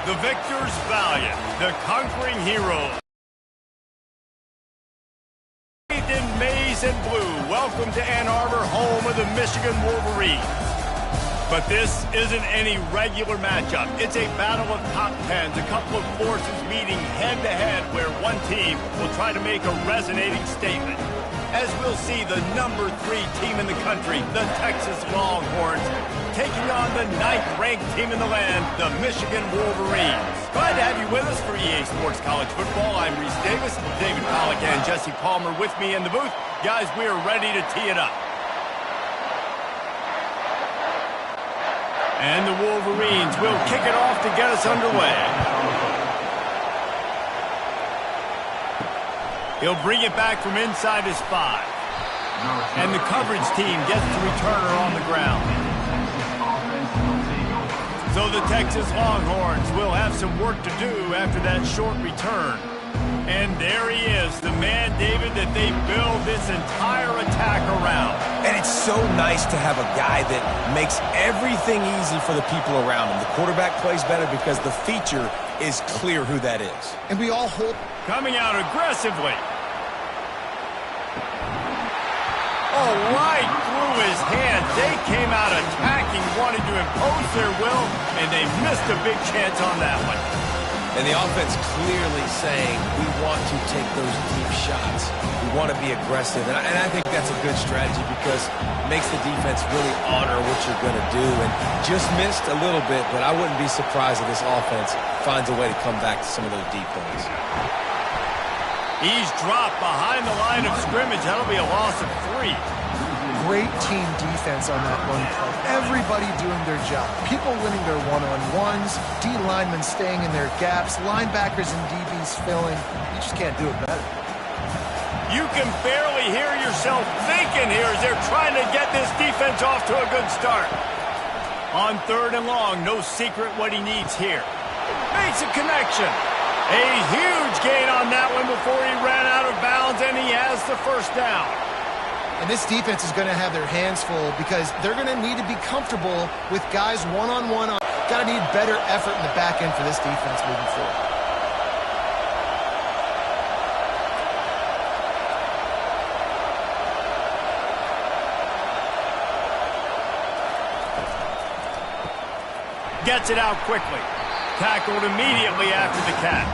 The victors valiant, the conquering heroes. Bathed in maize and blue, welcome to Ann Arbor, home of the Michigan Wolverines. But this isn't any regular matchup. It's a battle of top tens, a couple of forces meeting head-to-head where one team will try to make a resonating statement. As we'll see, the number 3 team in the country, the Texas Longhorns, taking on the 9th-ranked team in the land, the Michigan Wolverines. Glad to have you with us for EA Sports College Football. I'm Reese Davis, David Pollack and Jesse Palmer with me in the booth. Guys, we are ready to tee it up. And the Wolverines will kick it off to get us underway. He'll bring it back from inside his 5. And the coverage team gets the returner on the ground. So the Texas Longhorns will have some work to do after that short return. And there he is, the man, David, that they build this entire attack around. And it's so nice to have a guy that makes everything easy for the people around him. The quarterback plays better because the feature is clear who that is. And we all hope... Coming out aggressively. Oh, right through his hands. They came out attacking, wanted to impose their will, and they missed a big chance on that one. And the offense clearly saying, we want to take those deep shots. We want to be aggressive. And I think that's a good strategy because it makes the defense really honor what you're going to do. And just missed a little bit, but I wouldn't be surprised if this offense finds a way to come back to some of those deep plays. He's dropped behind the line of scrimmage. That'll be a loss of 3. Great team defense on that run play. Everybody doing their job. People winning their one-on-ones, D linemen staying in their gaps, linebackers and DBs filling. You just can't do it better. You can barely hear yourself thinking here as they're trying to get this defense off to a good start. On 3rd and long, no secret what he needs here. Makes a connection. A huge gain on that one before he ran out of bounds, and he has the first down. And this defense is going to have their hands full because they're going to need to be comfortable with guys one-on-one. Got to need better effort in the back end for this defense moving forward. Gets it out quickly. Tackled immediately after the catch.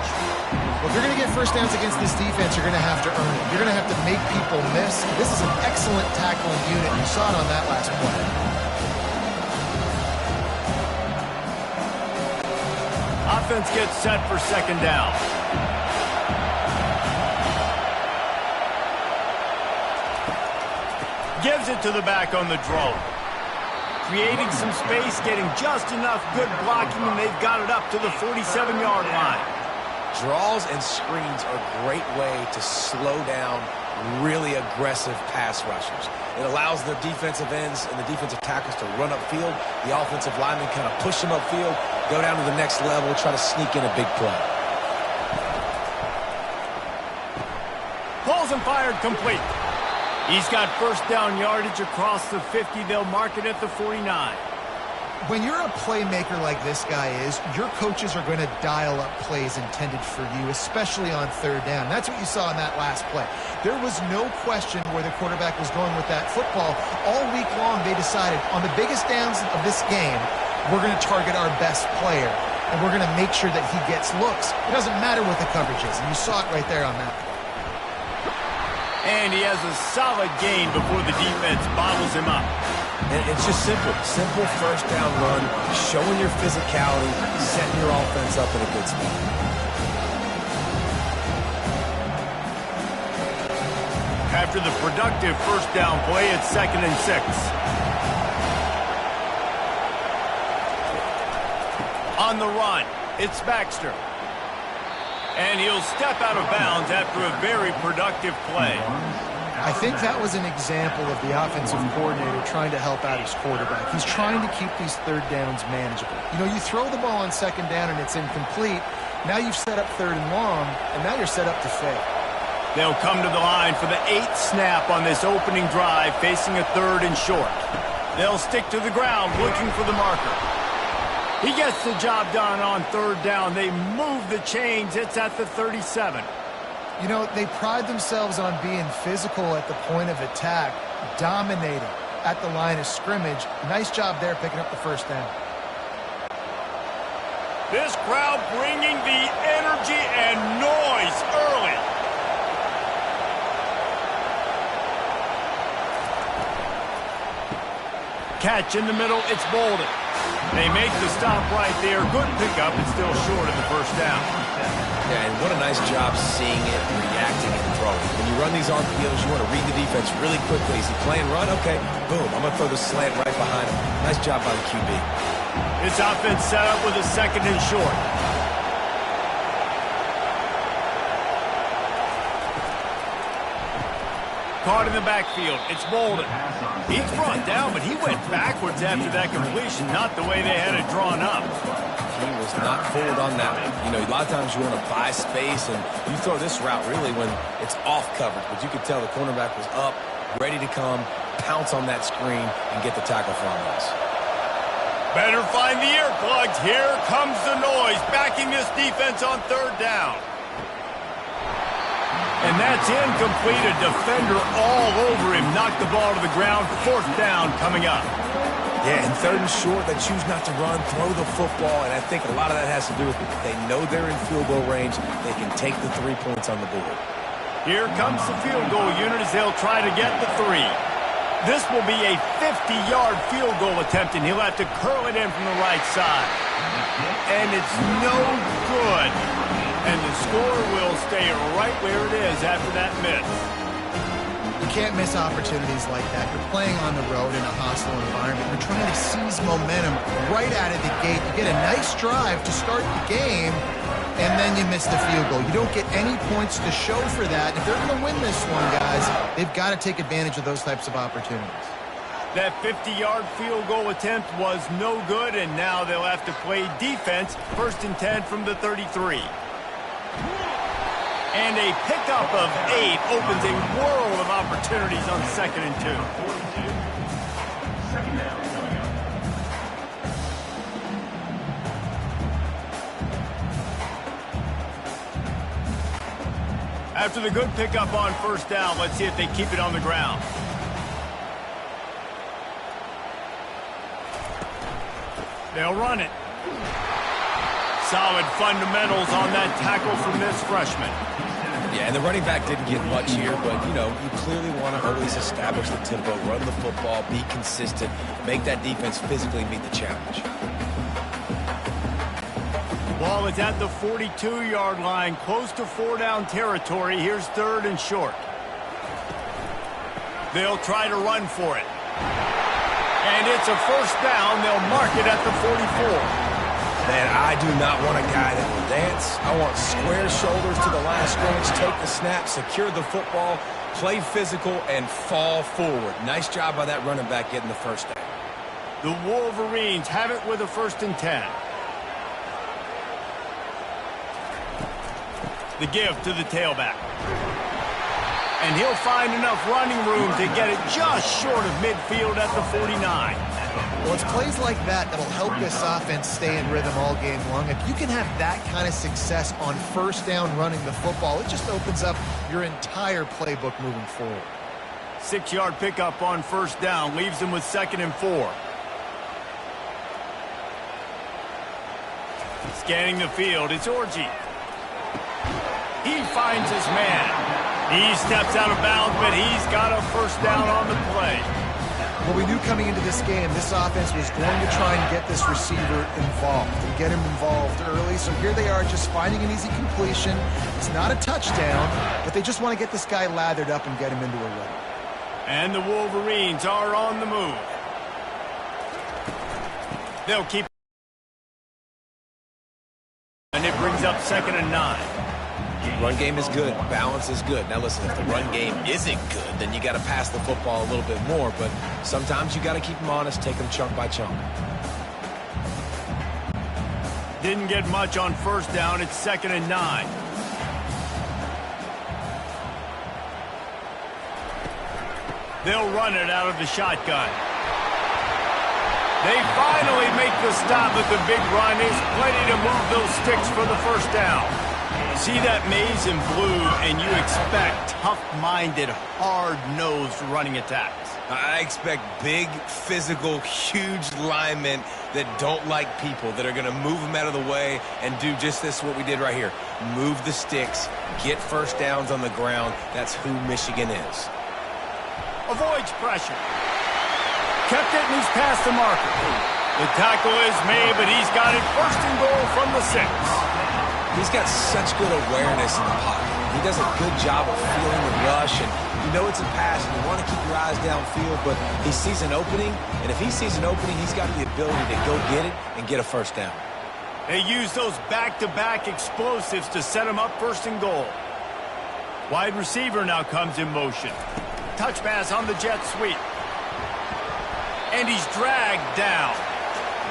Well, if you're going to get first downs against this defense, you're going to have to earn it. You're going to have to make people miss. This is an excellent tackling unit. You saw it on that last play. Offense gets set for 2nd down. Gives it to the back on the draw. Creating some space, getting just enough good blocking, and they've got it up to the 47-yard line. Draws and screens are a great way to slow down really aggressive pass rushers. It allows their defensive ends and the defensive tackles to run upfield. The offensive linemen kind of push them upfield, go down to the next level, try to sneak in a big play. Pulls and fired complete. He's got first down yardage across the 50. They'll mark it at the 49. When you're a playmaker like this guy is, your coaches are going to dial up plays intended for you, especially on 3rd down. That's what you saw in that last play. There was no question where the quarterback was going with that football. All week long, they decided on the biggest downs of this game, we're going to target our best player, and we're going to make sure that he gets looks. It doesn't matter what the coverage is, and you saw it right there on that. And he has a solid gain before the defense bottles him up. And it's just simple. Simple first down run, showing your physicality, setting your offense up in a good spot. After the productive first down play, it's 2nd and 6. On the run, it's Baxter. And he'll step out of bounds after a very productive play. I think that was an example of the offensive coordinator trying to help out his quarterback. He's trying to keep these 3rd downs manageable. You know, you throw the ball on 2nd down and it's incomplete. Now you've set up 3rd and long, and now you're set up to fail. They'll come to the line for the 8th snap on this opening drive, facing a 3rd and short. They'll stick to the ground looking for the marker. He gets the job done on third down. They move the chains. It's at the 37. You know, they pride themselves on being physical at the point of attack, dominating at the line of scrimmage. Nice job there picking up the first down. This crowd bringing the energy and noise early. Catch in the middle, it's Bolden. They make the stop right there. Good pickup, it's still short of the first down. Yeah, and what a nice job seeing it, reacting, and throwing. When you run these on fields, you want to read the defense really quickly. Is he playing run? Okay, boom. I'm going to throw the slant right behind him. Nice job by the QB. This offense set up with a second and short. Caught in the backfield. It's Bolden. He's brought down, but he went backwards after that completion, not the way they had it drawn up. He was not fooled on that one. You know, a lot of times you want to buy space, and you throw this route really when it's off coverage. But you could tell the cornerback was up, ready to come, pounce on that screen, and get the tackle for a loss. Better find the earplugs. Here comes the noise, backing this defense on third down. And that's incomplete. A defender all over him. Knocked the ball to the ground. Fourth down coming up. Yeah, and third and short, they choose not to run, throw the football, and I think a lot of that has to do with they know they're in field goal range. They can take the 3 points on the board. Here comes the field goal unit as they'll try to get the 3. This will be a 50-yard field goal attempt, and he'll have to curl it in from the right side. And it's no good. And the score will stay right where it is after that miss. You can't miss opportunities like that. You're playing on the road in a hostile environment. You're trying to seize momentum right out of the gate. You get a nice drive to start the game, and then you miss the field goal. You don't get any points to show for that. If they're going to win this one, guys, they've got to take advantage of those types of opportunities. That 50-yard field goal attempt was no good, and now they'll have to play defense. First and 10 from the 33. And a pickup of 8 opens a world of opportunities on second and 2. After the good pickup on first down, let's see if they keep it on the ground. They'll run it. Solid fundamentals on that tackle from this freshman. Yeah, and the running back didn't get much here, but, you know, you clearly want to always establish the tempo, run the football, be consistent, make that defense physically meet the challenge. Ball is at the 42-yard line, close to 4-down territory. Here's third and short. They'll try to run for it. And it's a first down. They'll mark it at the 44. Man, I do not want a guy that will dance. I want square shoulders to the line of scrimmage, take the snap, secure the football, play physical, and fall forward. Nice job by that running back getting the first down. The Wolverines have it with a first and 10. The give to the tailback. And he'll find enough running room to get it just short of midfield at the 49. Well, it's plays like that that'll help this offense stay in rhythm all game long. If you can have that kind of success on first down running the football, it just opens up your entire playbook moving forward. 6-yard pickup on first down leaves them with second and 4. Scanning the field, it's Orji. He finds his man. He steps out of bounds, but he's got a first down on the play. Well, we knew coming into this game, this offense was going to try and get this receiver involved and get him involved early. So here they are just finding an easy completion. It's not a touchdown, but they just want to get this guy lathered up and get him into a run. And the Wolverines are on the move. They'll keep. And it brings up second and 9. Run game is good. Balance is good. Now, listen, if the run game isn't good, then you got to pass the football a little bit more. But sometimes you got to keep them honest, take them chunk by chunk. Didn't get much on first down. It's second and 9. They'll run it out of the shotgun. They finally make the stop at the big run. There's plenty to move those sticks for the first down. See that maze in blue, and you expect tough-minded, hard-nosed running attacks. I expect big, physical, huge linemen that don't like people, that are going to move them out of the way and do just this, what we did right here. Move the sticks, get first downs on the ground. That's who Michigan is. Avoids pressure. Kept it, and he's past the marker. The tackle is made, but he's got it first and goal from the 6. He's got such good awareness in the pocket. He does a good job of feeling the rush, and you know it's a pass, and you want to keep your eyes downfield, but he sees an opening, and if he sees an opening, he's got the ability to go get it and get a first down. They use those back-to-back explosives to set him up first and goal. Wide receiver now comes in motion. Touch pass on the jet sweep. And he's dragged down.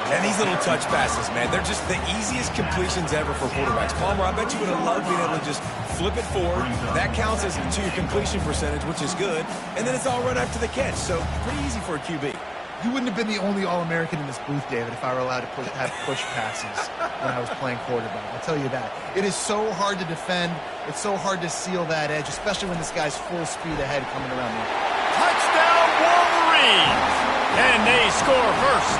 And these little touch passes, man, they're just the easiest completions ever for quarterbacks. Palmer, I bet you would have loved being able to just flip it forward. That counts as to your completion percentage, which is good. And then it's all run after the catch, so pretty easy for a QB. You wouldn't have been the only All-American in this booth, David, if I were allowed to have push passes when I was playing quarterback. I'll tell you that. It is so hard to defend. It's so hard to seal that edge, especially when this guy's full speed ahead coming around me. Touchdown, Wolverines! And they score first.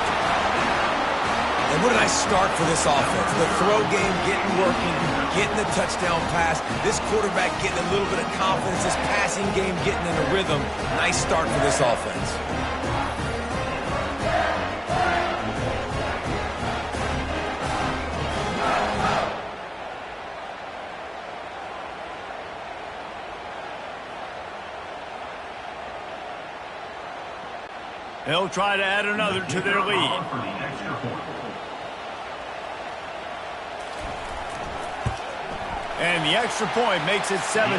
And what a nice start for this offense. The throw game getting working, getting the touchdown pass. This quarterback getting a little bit of confidence. This passing game getting in a rhythm. Nice start for this offense. They'll try to add another to their lead. And the extra point makes it 7-0.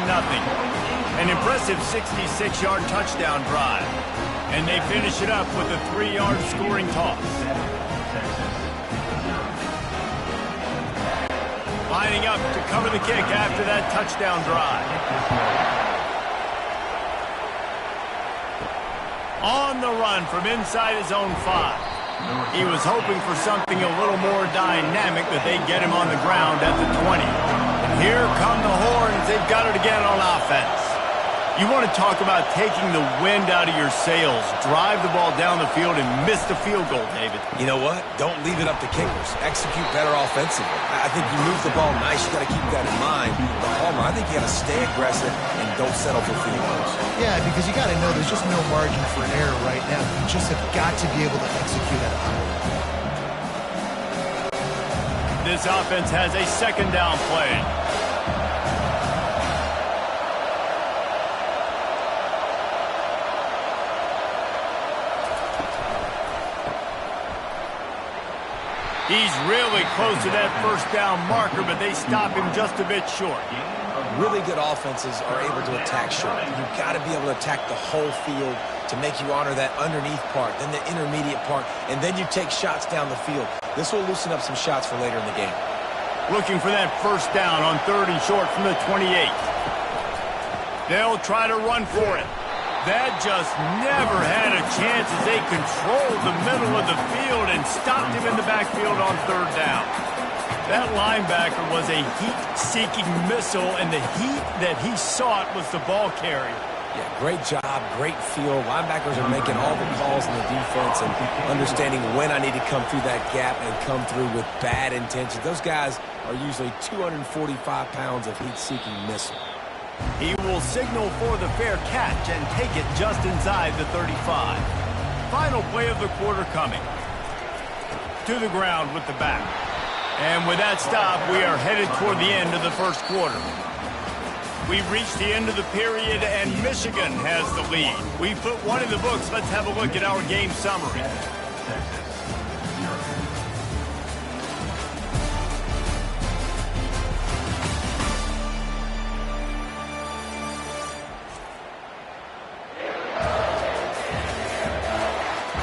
An impressive 66-yard touchdown drive. And they finish it up with a 3-yard scoring toss. Lining up to cover the kick after that touchdown drive. On the run from inside his own 5. He was hoping for something a little more dynamic, but they get him on the ground at the 20. And here come the horns. They've got it again on offense. You want to talk about taking the wind out of your sails. Drive the ball down the field and miss the field goal, David. You know what? Don't leave it up to kickers. Execute better offensively. I think you move the ball nice. You got to keep that in mind. But Palmer, I think you got to stay aggressive and don't settle for field goals. Yeah, because you got to know there's just no margin for error right now. You just have got to be able to execute at a high level. This offense has a second down play. He's really close to that first down marker, but they stop him just a bit short. Really good offenses are able to attack short. You've got to be able to attack the whole field to make you honor that underneath part, then the intermediate part, and then you take shots down the field. This will loosen up some shots for later in the game. Looking for that first down on 3rd and short from the 28. They'll try to run for it. That just never had a chance as they controlled the middle of the field and stopped him in the backfield on 3rd down. That linebacker was a heat-seeking missile, and the heat that he sought was the ball carrier. Yeah, great job, great feel. Linebackers are making all the calls in the defense and understanding when I need to come through that gap and come through with bad intentions. Those guys are usually 245 pounds of heat-seeking missile. He will signal for the fair catch and take it just inside the 35. Final play of the quarter coming. To the ground with the back. And with that stop, we are headed toward the end of the first quarter. We've reached the end of the period, and Michigan has the lead. We put one in the books. Let's have a look at our game summary.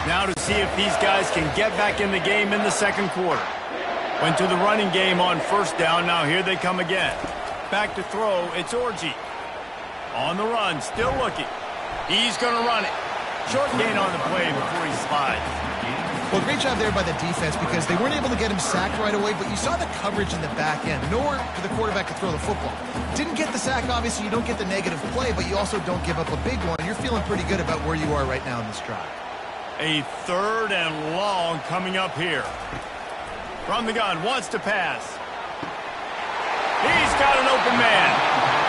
Now to see if these guys can get back in the game in the second quarter. Went to the running game on 1st down. Now here they come again. Back to throw. It's Orji. On the run. Still looking. He's going to run it. Short gain on the play before he slides. Well, great job there by the defense because they weren't able to get him sacked right away, but you saw the coverage in the back end. Nowhere for the quarterback to throw the football. Didn't get the sack, obviously. You don't get the negative play, but you also don't give up a big one. You're feeling pretty good about where you are right now in this drive. A 3rd and long coming up here. From the gun, wants to pass. He's got an open man.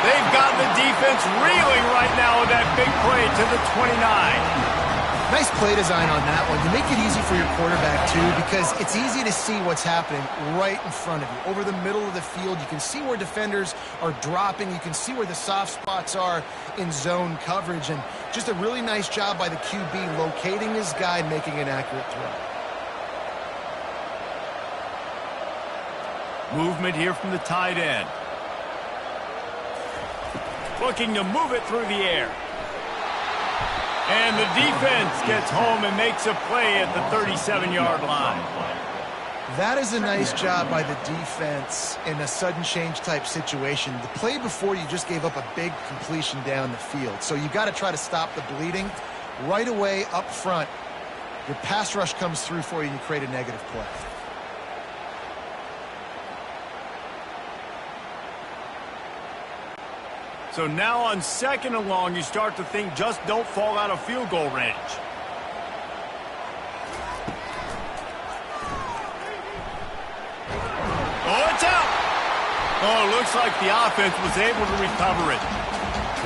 They've got the defense reeling right now with that big play to the 29. Nice play design on that one. You make it easy for your quarterback, too, because it's easy to see what's happening right in front of you. Over the middle of the field, you can see where defenders are dropping. You can see where the soft spots are in zone coverage. And just a really nice job by the QB locating his guy and making an accurate throw. Movement here from the tight end. Looking to move it through the air. And the defense gets home and makes a play at the 37-yard line. That is a nice job by the defense in a sudden change type situation. The play before, you just gave up a big completion down the field. So you got to try to stop the bleeding right away up front. Your pass rush comes through for you and you create a negative play. So now on 2nd and long, you start to think just don't fall out of field goal range. Oh, it's out! Oh, it looks like the offense was able to recover it.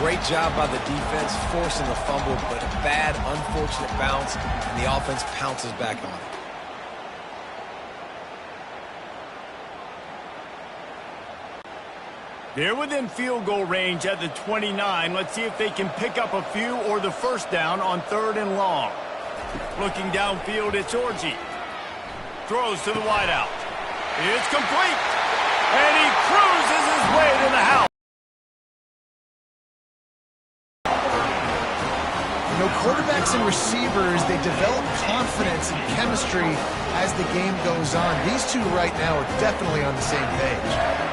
Great job by the defense, forcing the fumble, but a bad, unfortunate bounce, and the offense pounces back on it. They're within field goal range at the 29. Let's see if they can pick up a few or the first down on 3rd and long. Looking downfield, it's Orji. Throws to the wideout. It's complete. And he cruises his way to the house. You know, quarterbacks and receivers, they develop confidence and chemistry as the game goes on. These two right now are definitely on the same page.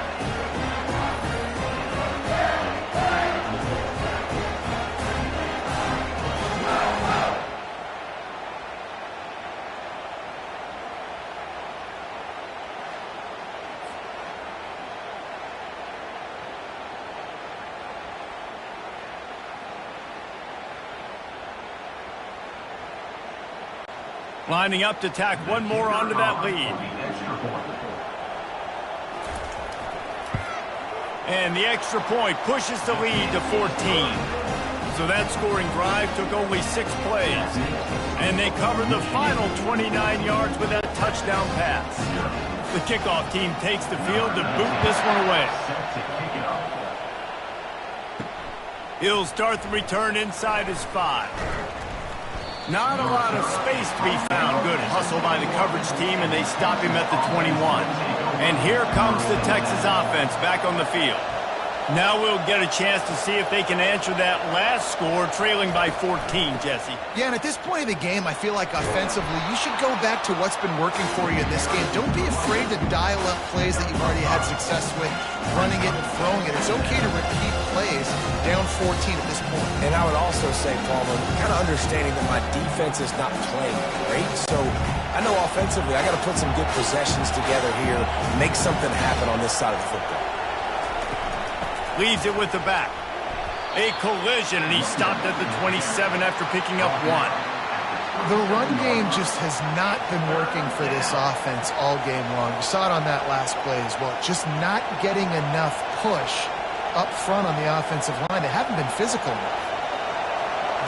Lining up to tack one more onto that lead. And the extra point pushes the lead to 14. So that scoring drive took only 6 plays. And they covered the final 29 yards with that touchdown pass. The kickoff team takes the field to boot this one away. He'll start the return inside his 5. Not a lot of space to be found. Good hustle by the coverage team, and they stop him at the 21. And here comes the Texas offense back on the field. Now we'll get a chance to see if they can answer that last score, trailing by 14, Jesse. Yeah, and at this point of the game, I feel like offensively, you should go back to what's been working for you in this game. Don't be afraid to dial up plays that you've already had success with, running it and throwing it. It's okay to repeat plays down 14 at this point. And I would also say, Palmer, kind of understanding that my defense is not playing great, so I know offensively I got to put some good possessions together here, make something happen on this side of the football. Leaves it with the back. A collision, and he stopped at the 27 after picking up 1. The run game just has not been working for this offense all game long. You saw it on that last play as well. Just not getting enough push up front on the offensive line. They haven't been physical enough.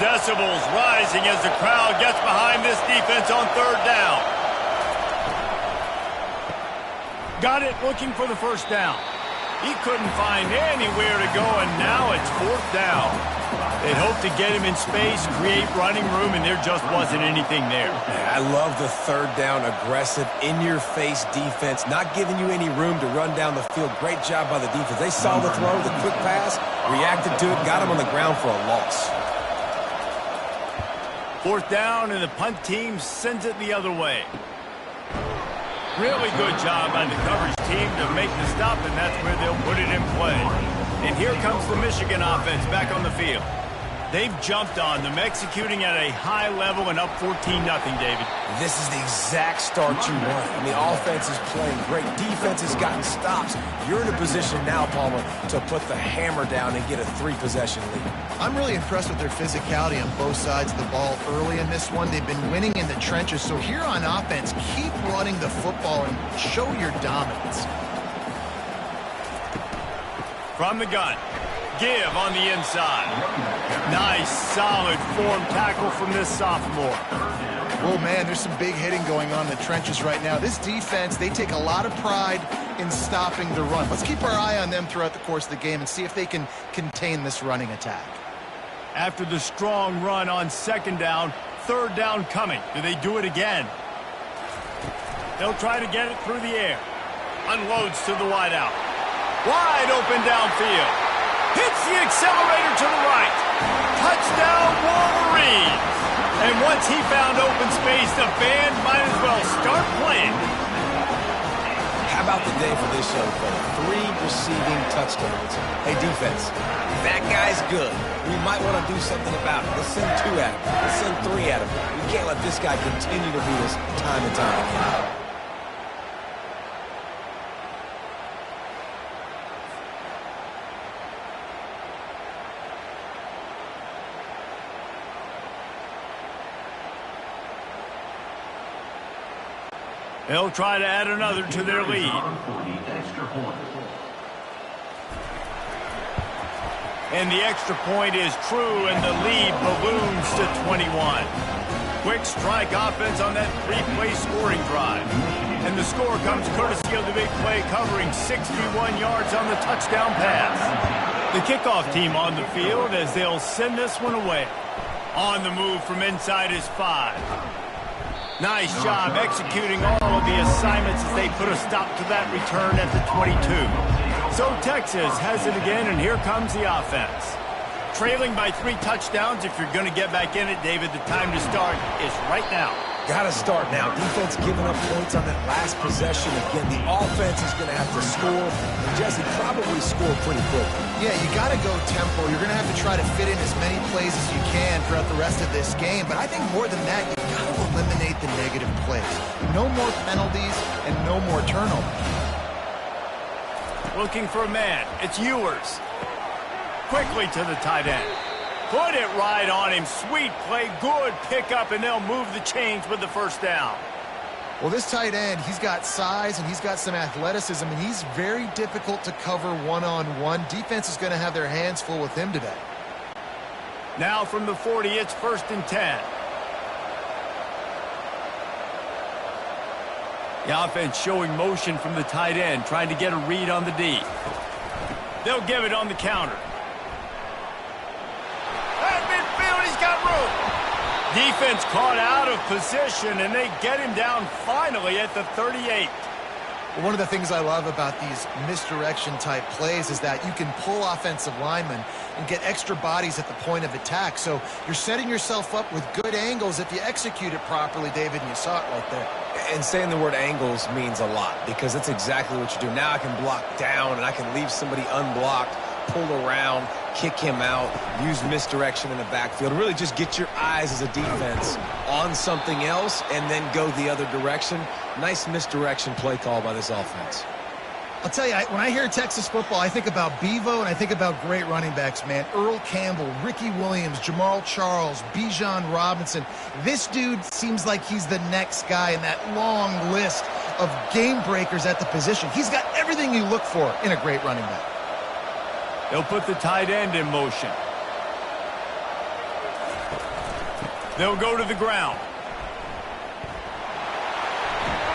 Decibels rising as the crowd gets behind this defense on 3rd down. Got it, looking for the first down. He couldn't find anywhere to go, and now it's 4th down. They hoped to get him in space, create running room, and there just wasn't anything there. I love the 3rd down, aggressive, in-your-face defense, not giving you any room to run down the field. Great job by the defense. They saw the throw, the quick pass, reacted to it, got him on the ground for a loss. 4th down, and the punt team sends it the other way. Really good job by the coverage team to make the stop, and that's where they'll put it in play. And here comes the Michigan offense back on the field. They've jumped on them, executing at a high level and up 14-0, David. This is the exact start you want. I mean, offense is playing great. Defense has gotten stops. You're in a position now, Palmer, to put the hammer down and get a 3-possession lead. I'm really impressed with their physicality on both sides of the ball early in this one. They've been winning in the trenches. So here on offense, keep running the football and show your dominance. From the gun. Give on the inside. Nice, solid form tackle from this sophomore. Well, man, there's some big hitting going on in the trenches right now. This defense, they take a lot of pride in stopping the run. Let's keep our eye on them throughout the course of the game and see if they can contain this running attack. After the strong run on second down, third down coming. Do they do it again? They'll try to get it through the air. Unloads to the wideout. Wide open downfield. Hits the accelerator to the right. Touchdown, Wolverines. And once he found open space, the band might as well start playing. How about the day for this young fella? 3 receiving touchdowns. Hey, defense, that guy's good. We might want to do something about it. Let's send 2 at him. Let's send 3 at him. We can't let this guy continue to beat us time and time again. They'll try to add another to their lead. And the extra point is true, and the lead balloons to 21. Quick strike offense on that 3-play scoring drive. And the score comes courtesy of the big play, covering 61 yards on the touchdown pass. The kickoff team on the field as they'll send this one away. On the move from inside is 5. Nice job executing all of the assignments as they put a stop to that return at the 22. So Texas has it again, and here comes the offense. Trailing by 3 touchdowns. If you're going to get back in it, David, the time to start is right now. Got to start now. Defense giving up points on that last possession. Again, the offense is going to have to score. And Jesse, probably score pretty quick. Yeah, you got to go tempo. You're going to have to try to fit in as many plays as you can throughout the rest of this game. But I think more than that, you've got to eliminate the negative plays. No more penalties and no more turnovers. Looking for a man. It's Ewers. Quickly to the tight end. Put it right on him. Sweet play. Good pickup, and they'll move the chains with the first down. Well, this tight end, he's got size and he's got some athleticism, and he's very difficult to cover one-on-one. Defense is going to have their hands full with him today. Now from the 40, it's 1st and 10. The offense showing motion from the tight end, trying to get a read on the D. They'll give it on the counter. He's got room. Defense caught out of position, and they get him down finally at the 38. Well, one of the things I love about these misdirection-type plays is that you can pull offensive linemen and get extra bodies at the point of attack. So you're setting yourself up with good angles if you execute it properly, David, and you saw it right there. And saying the word angles means a lot, because that's exactly what you do. Now I can block down, and I can leave somebody unblocked, pull around, kick him out, use misdirection in the backfield. Really just get your eyes as a defense on something else and then go the other direction. Nice misdirection play call by this offense. I'll tell you, when I hear Texas football, I think about Bevo and I think about great running backs, man. Earl Campbell, Ricky Williams, Jamal Charles, Bijan Robinson. This dude seems like he's the next guy in that long list of game breakers at the position. He's got everything you look for in a great running back. They'll put the tight end in motion. They'll go to the ground.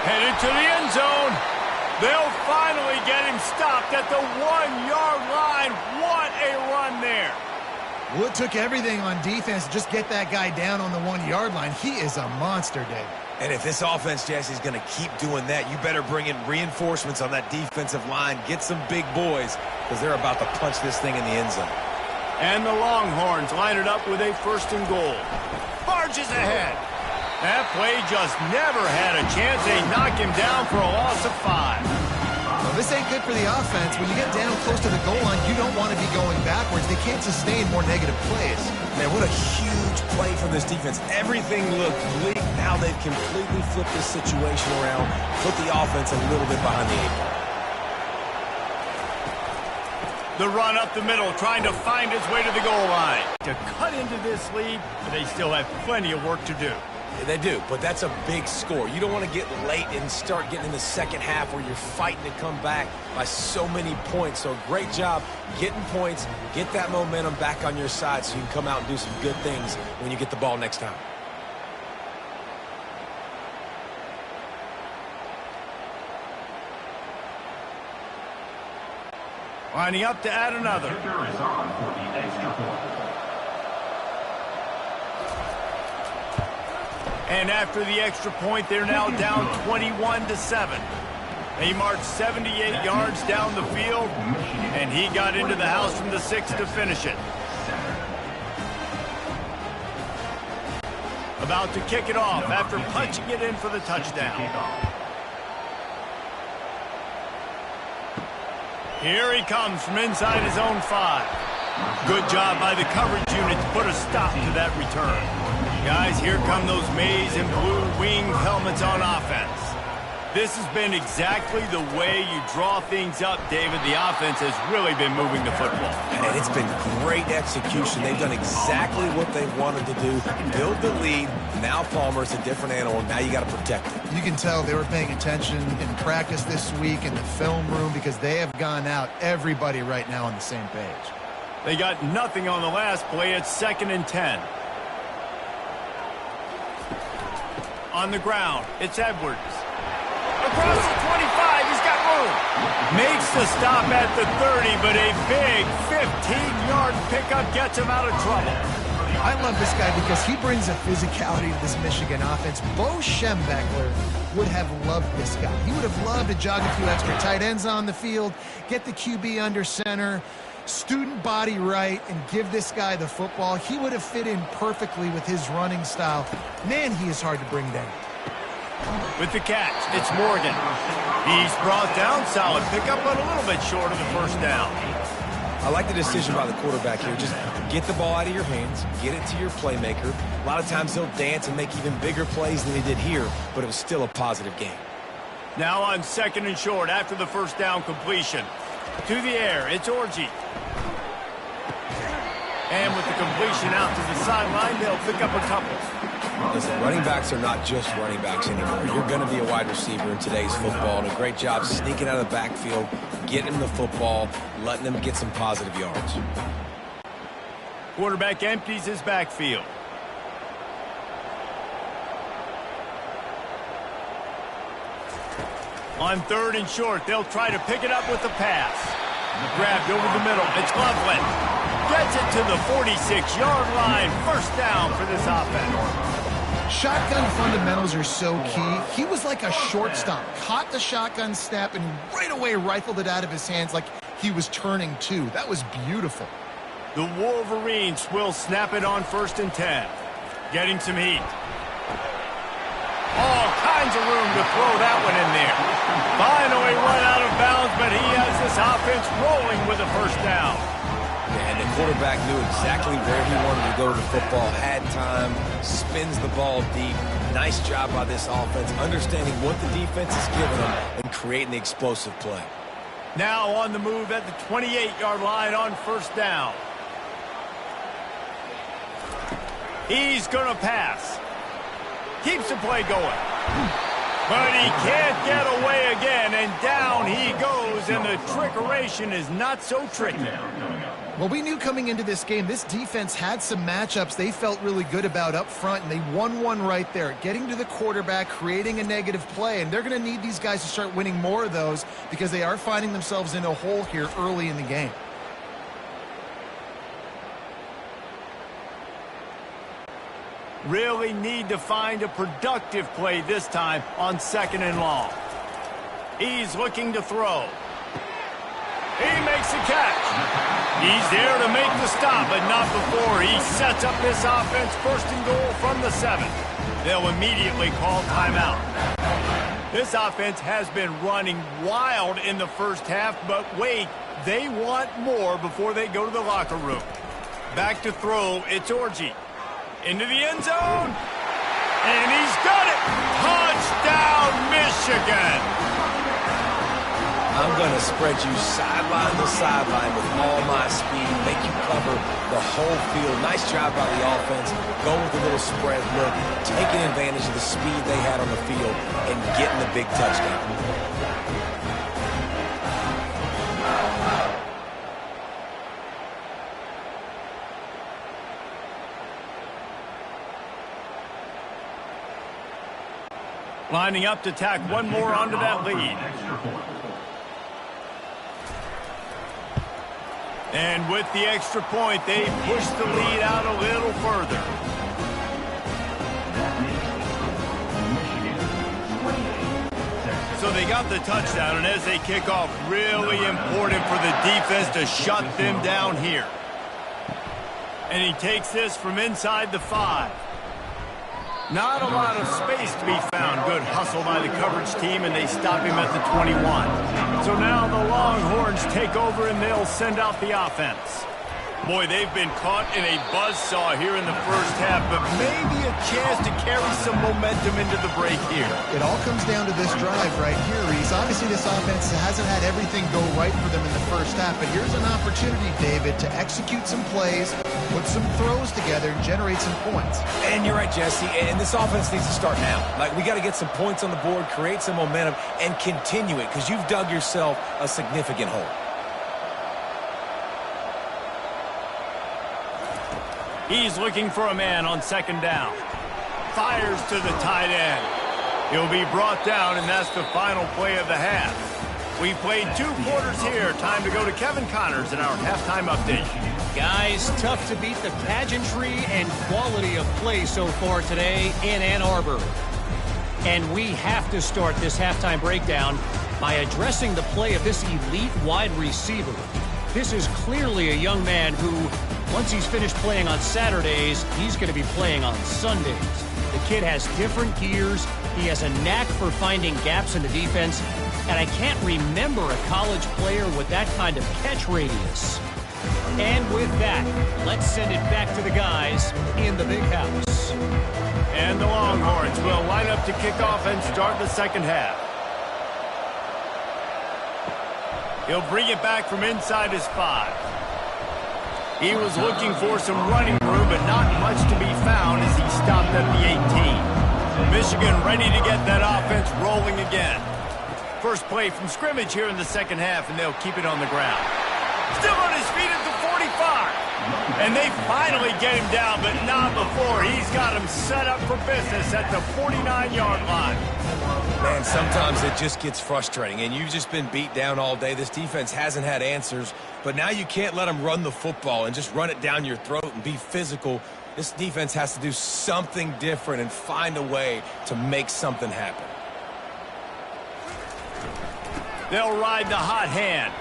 Headed to the end zone. They'll finally get him stopped at the 1-yard line. What a run there. Well, it took everything on defense to just get that guy down on the 1-yard line. He is a monster, Dave. And if this offense, Jesse, is going to keep doing that, you better bring in reinforcements on that defensive line. Get some big boys, because they're about to punch this thing in the end zone. And the Longhorns line it up with a 1st and goal. Barges ahead. That play just never had a chance. They knock him down for a loss of 5. Well, this ain't good for the offense. When you get down close to the goal line, you don't want to be going backwards. They can't sustain more negative plays. Man, what a huge play from this defense. Everything looked bleak. Now they've completely flipped this situation around, put the offense a little bit behind the eight ball. The run up the middle, trying to find his way to the goal line. To cut into this lead, but they still have plenty of work to do. They do, but that's a big score. You don't want to get late and start getting in the second half where you're fighting to come back by so many points. So great job getting points, get that momentum back on your side so you can come out and do some good things when you get the ball next time. Lining up to add another. And after the extra point, they're now down 21-7. They marched 78 yards down the field, and he got into the house from the 6 to finish it. About to kick it off after punching it in for the touchdown. Here he comes from inside his own 5. Good job by the coverage unit to put a stop to that return. Guys, here come those maize and blue winged helmets on offense. This has been exactly the way you draw things up, David. The offense has really been moving the football. And it's been great execution. They've done exactly what they wanted to do. Build the lead. Now Palmer's a different animal. Now you got to protect it. You can tell they were paying attention in practice this week in the film room because they have gone out, everybody right now on the same page. They got nothing on the last play. It's 2nd and 10. On the ground, it's Edwards. Across the 25, he's got room. Makes the stop at the 30, but a big 15-yard pickup gets him out of trouble. I love this guy because he brings a physicality to this Michigan offense. Bo Schembechler would have loved this guy. He would have loved to jog a few extra tight ends on the field, get the QB under center, student body right, and give this guy the football. He would have fit in perfectly with his running style. Man, he is hard to bring down. With the catch, it's Morgan. He's brought down, solid pickup, but a little bit short of the first down. I like the decision by the quarterback here. Just get the ball out of your hands, get it to your playmaker. A lot of times he'll dance and make even bigger plays than he did here, but it was still a positive game. Now on 2nd and short after the first down completion. To the air, it's Orji. And with the completion out to the sideline, they'll pick up a couple. Listen, running backs are not just running backs anymore. You're going to be a wide receiver in today's football, and a great job sneaking out of the backfield, getting him the football, letting them get some positive yards. Quarterback empties his backfield. On 3rd and short, they'll try to pick it up with the pass. Grabbed over the middle. It's Loveland. Gets it to the 46-yard line. First down for this offense. Shotgun fundamentals are so key. He was like a shortstop. Caught the shotgun snap and right away rifled it out of his hands like he was turning too. That was beautiful. The Wolverines will snap it on 1st and 10. Getting some heat. All kinds of room to throw that one in there. Finally run out of bounds, but he has this offense rolling with a first down. And the quarterback knew exactly where he wanted to go to the football, had time, spins the ball deep. Nice job by this offense, understanding what the defense is giving them and creating the explosive play. Now on the move at the 28-yard line on 1st down. He's going to pass. Keeps the play going. But he can't get away again, and down he goes, and the trickeration is not so tricky. Well, we knew coming into this game, this defense had some matchups they felt really good about up front, and they won one right there, getting to the quarterback, creating a negative play, and they're going to need these guys to start winning more of those because they are finding themselves in a hole here early in the game. Really need to find a productive play this time on 2nd and long. He's looking to throw. He makes the catch. He's there to make the stop, but not before he sets up this offense 1st and goal from the 7. They'll immediately call timeout. This offense has been running wild in the first half, but wait, they want more before they go to the locker room. Back to throw, it's Orji. Into the end zone, and he's got it! Touchdown, Michigan! I'm going to spread you sideline to sideline with all my speed, make you cover the whole field. Nice job by the offense, going with a little spread look, taking advantage of the speed they had on the field, and getting the big touchdown. Lining up to tack one more onto that lead. And with the extra point, they push the lead out a little further. So they got the touchdown, and as they kick off, really important for the defense to shut them down here. And he takes this from inside the 5. Not a lot of space to be found. Good hustle by the coverage team, and they stop him at the 21. So now the Longhorns take over, and they'll send out the offense. Boy, they've been caught in a buzzsaw here in the first half, but maybe a chance to carry some momentum into the break here. It all comes down to this drive right here, Reese. Obviously, this offense hasn't had everything go right for them in the first half, but here's an opportunity, David, to execute some plays, put some throws together, and generate some points. And you're right, Jesse, and this offense needs to start now. Like, we got to get some points on the board, create some momentum, and continue it, because you've dug yourself a significant hole. He's looking for a man on second down. Fires to the tight end. He'll be brought down, and that's the final play of the half. We played 2 quarters here. Time to go to Kevin Connors in our halftime update. Guys, tough to beat the pageantry and quality of play so far today in Ann Arbor. And we have to start this halftime breakdown by addressing the play of this elite wide receiver. This is clearly a young man who, once he's finished playing on Saturdays, he's going to be playing on Sundays. The kid has different gears. He has a knack for finding gaps in the defense. And I can't remember a college player with that kind of catch radius. And with that, let's send it back to the guys in the big house. And the Longhorns will line up to kick off and start the second half. He'll bring it back from inside his 5. He was looking for some running room, but not much to be found as he stopped at the 18. Michigan ready to get that offense rolling again. First play from scrimmage here in the second half, and they'll keep it on the ground. Still on his feet at the 45. And they finally get him down, but not before. He's got him set up for business at the 49-yard line. Man, sometimes it just gets frustrating, and you've just been beat down all day. This defense hasn't had answers, but now you can't let them run the football and just run it down your throat and be physical. This defense has to do something different and find a way to make something happen. They'll ride the hot hand.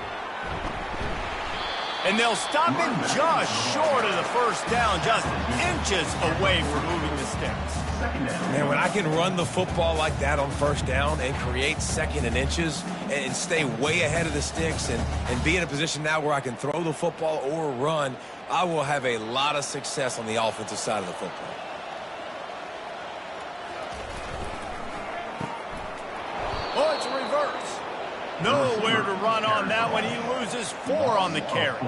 And they'll stop him just short of the first down, just inches away from moving the sticks. Man, when I can run the football like that on first down and create second and inches and stay way ahead of the sticks and be in a position now where I can throw the football or run, I will have a lot of success on the offensive side of the football. Oh, it's a reverse. Nowhere to run on that one. He loses 4 on the carry.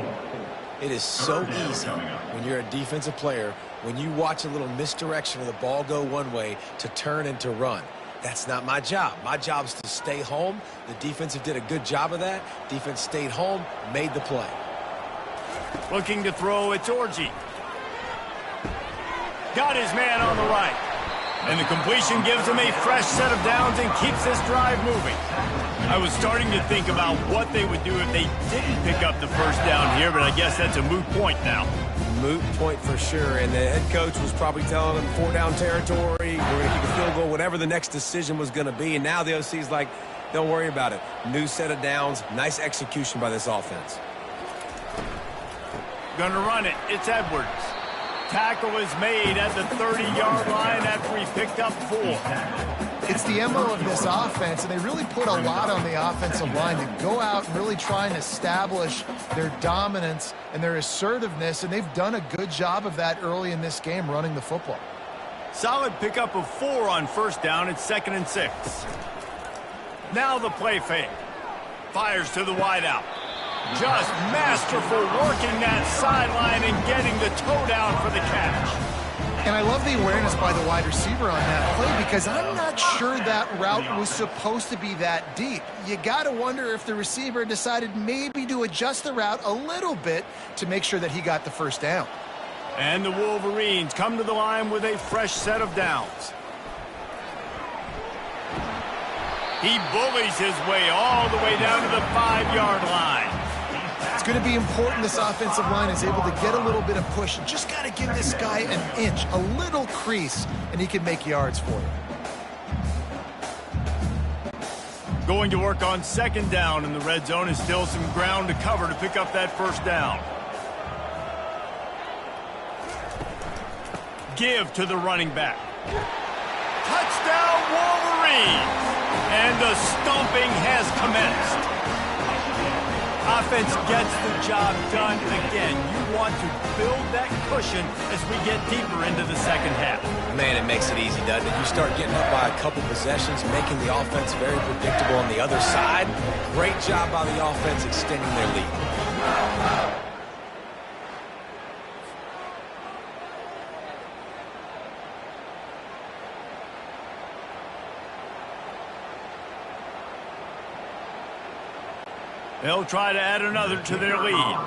It is so easy when you're a defensive player, when you watch a little misdirection of the ball go one way, to turn and to run. That's not my job. My job is to stay home. The defensive did a good job of that. Defense stayed home, made the play. Looking to throw, it's Orji. Got his man on the right. And the completion gives him a fresh set of downs and keeps this drive moving. I was starting to think about what they would do if they didn't pick up the first down here, but I guess that's a moot point now. Moot point for sure, and the head coach was probably telling them 4-down territory, we're going to kick a field goal, whatever the next decision was going to be, and now the OC's like, don't worry about it. New set of downs, nice execution by this offense. Gonna run it, it's Edwards. tackle is made at the 30-yard line after he picked up 4. It's the MO of this offense, and they really put a lot on the offensive line to go out and really try and establish their dominance and their assertiveness, and they've done a good job of that early in this game running the football. Solid pickup of 4 on first down. It's 2nd and 6. Now the play fake. Fires to the wideout. Just masterful working that sideline and getting the toe down for the catch. And I love the awareness by the wide receiver on that play because I'm not sure that route was supposed to be that deep. You got to wonder if the receiver decided maybe to adjust the route a little bit to make sure that he got the first down. And the Wolverines come to the line with a fresh set of downs. He bullies his way all the way down to the 5-yard line. It's going to be important this offensive line is able to get a little bit of push. Just got to give this guy an inch, a little crease, and he can make yards for you. Going to work on 2nd down in the red zone is still some ground to cover to pick up that first down. Give to the running back. Touchdown Wolverines! And the stomping has commenced. Offense gets the job done again. You want to build that cushion as we get deeper into the second half. Man, it makes it easy, doesn't it? You start getting up by a couple possessions, making the offense very predictable on the other side. Great job by the offense extending their lead. They'll try to add another to their lead.